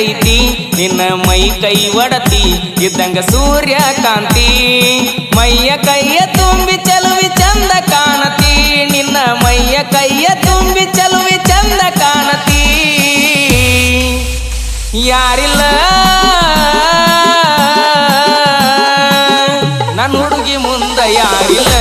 ಮೆರಿತೈತಿ ನಿನ್ನ ಮೈ ಕೈ ಒಡತಿ ಇದ್ದಂಗ ಸೂರ್ಯಕಾಂತಿ ಮೈಯ ಕೈಯ ತುಂಬಿ ಚಲುವಿ ಚಂದ ಕಾಣತಿ ನಿನ್ನ ಮೈಯ ಕೈಯ ತುಂಬಿ ಚಲುವಿ ಚಂದ ಕಾಣತಿ ಯಾರಿಲ್ಲ ನನ್ನ ಹುಡುಗಿ ಮುಂದ ಯಾರಿಲ್ಲ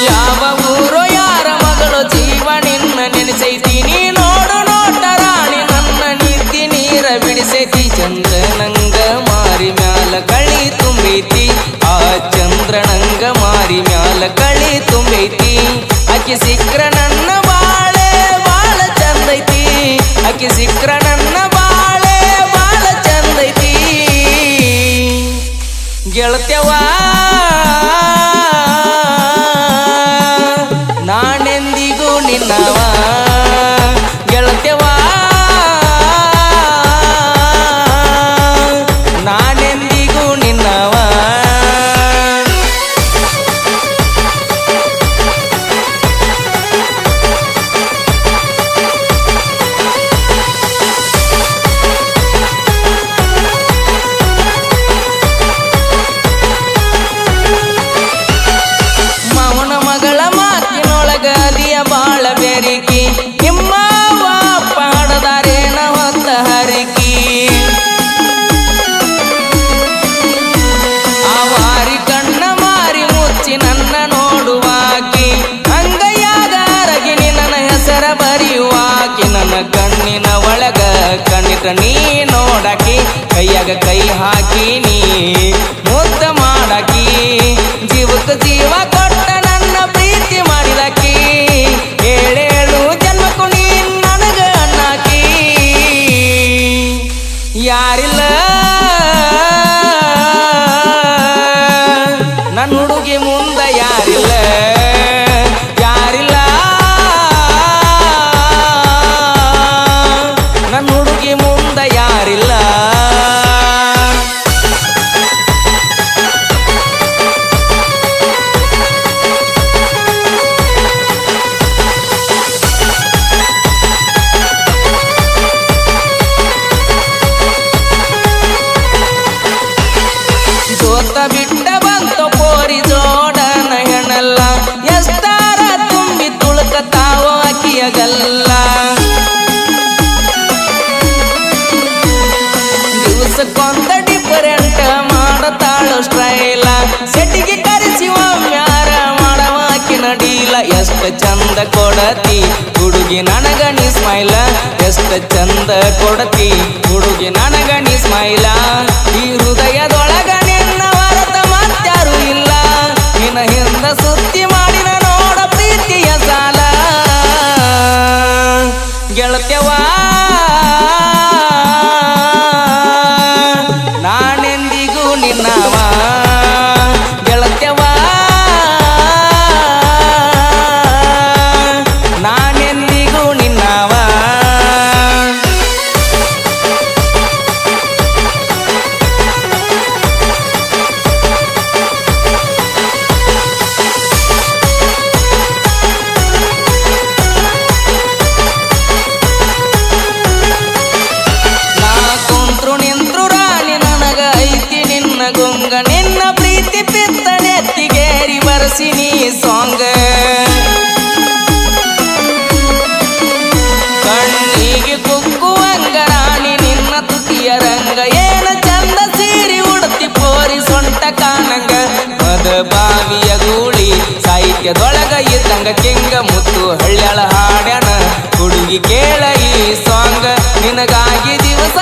ಯಾವ ಊರೋ ಯಾರ ಮಗಳು ಜೀವ ನಿನ್ನ ನೆನೆಸೈತಿ ನೀ ನೋಡು ನೋಟ ರಾಣಿ ನನ್ನ ನಿದ್ದಿ ನೀರ ಬಿಡಿಸೈತಿ ಚಂದ್ರನಂಗ ಮಾರಿ ಮ್ಯಾಲ ಕಳಿ ತುಂಬೈತಿ ಆ ಚಂದ್ರನಂಗ ಮಾರಿ ಮ್ಯಾಲ ಕಳಿ ತುಂಬೈತಿ ಅಕ್ಕಿ ಸಿಕ್ರ ನನ್ನ ಬಾಳೆ ಬಾಳ ಚಂದೈತಿ ಅಕ್ಕಿ ಸಿಕ್ರ ನನ್ನ ಬಾಳೆ ಬಾಳ ಚಂದೈತಿ ಗೆಳತ್ಯವಾ ನಾನೆಂದಿಗೂ ನಿನ್ನವ ಗೆಳತ್ಯವಾ ನಾನೆಂದಿಗೂ ನಿನ್ನವ ಮಾವನ ಮಗಳ ಮಾತಿನೊಳಗದಿಯ ಬಾಳ ಬೆರಿಕಿ ನಿಮ್ಮವ್ವ ಪಾಡದಾರೇನ ಹೊತ್ತ ಹರಿಕಿ ಆವಾರಿ ಕಣ್ಣ ಮಾರಿ ಮುಚ್ಚಿ ನನ್ನ ನೋಡುವಾಕಿ ಅಂಗೈಯಾಗ ಅರಗಿನಿ ನನ್ನ ಹೆಸರ ಬರೆಯುವಾಕಿ ನನ್ನ ಕಣ್ಣಿನ ಒಳಗ ಕಣ್ಣಿಟ ನೀ ನೋಡಾಕಿ ಕೈಯಾಗ ಕೈ ಹಾಕಿ ನೀ ಮುದ್ದ ಮಾಡಾಕಿ ಜೀವಕ್ಕೆ ಜೀವ ಕೊಟ್ಟ ನನ್ನ ಪ್ರೀತಿ ಮಾಡಿದಾಕಿ ಏಳೇಳು ಜನ್ಮಕ್ಕೂ ನೀ ನನಗ ಅಣ್ಣಾಕಿ ಯಾರಿಲ್ಲ ನನ್ನ ಹುಡುಗಿ ಮುಂದ ಯಾರಿಲ್ಲ ಯಾರಿಲ್ಲ ನನ್ನ ಹುಡುಗಿ ಮುಂದ ಯಾರಿಲ್ಲ ಜೋತ ಬಿಟ್ಟ ಬಂತು ಪೋರಿ ಜೋಡನ ಹೆಣಲ್ಲ ಎಷ್ಟಾರ ತುಂಬಿ ತುಳುಕತಾವ ಅಕ್ಕಿಯಗಲ್ಲ ದಿವಸಕ್ಕೊಂದ ಡಿಫರೆಂಟ್ ಮಾಡತಾಳು ಸ್ಟೈಲ ಸೆಟ್ಟಿಗೆ ಕರೆಸಿ ಒಮ್ಮ್ಯಾರ ಮಾಡವಾಕಿನ ಡೀಲ ಎಷ್ಟ ಚಂದ ಕೊಡತಿ ಹುಡುಗಿ ನನಗ ನೀ ಸ್ಮೈಲ ಎಷ್ಟ ಚಂದ ಕೊಡತಿ ಹುಡುಗಿ ನನಗ ನೀ ಸ್ಮೈಲ ಈ ಹೃದಯದೊಳಗ ನಿನ್ನ ಹೊರತ ಮತ್ಯಾರು ಇಲ್ಲ ನಿನ್ನ ಹಿಂದ ಸುತ್ತಿ ಮಾಡಿನ ನೋಡ ಪ್ರೀತಿಯ ಸಾಲ ಗೆಳತ್ಯವಾ ನಾನೆಂದಿಗೂ ನಿನ್ನವ ಗೆಳತ್ಯವಾ ನಾನೆಂದಿಗೂ ನಿನ್ನವ ಗುಂಗ ನಿನ್ನ ಪ್ರೀತಿ ಪಿತ್ತನೆತ್ತಿಗೇರಿ ಬರ್ಸಿನಿ ಸಾಂಗ ಕಣ್ಣಿಗೆ ಕುಕ್ಕುವಂಗ ರಾಣಿ ನಿನ್ನ ತುಟಿಯ ರಂಗ ಏನ ಚಂದ ಸೀರಿ ಉಡುತ್ತಿ ಪೋರಿ ಸೊಂಟ ಕಾನಂಗ ಮದ ಬಾವಿಯ ಗೂಳಿ ಸಾಹಿತ್ಯದೊಳಗ ಇದ್ದಂಗ ಕೆಂಗ ಮುತ್ತು ಹಳ್ಳ್ಯಾಳ ಹಾಡ್ಯಾನ ಹುಡುಗಿ ಕೇಳ ಈ ಸಾಂಗ ನಿನಗಾಗಿ ದಿವಸ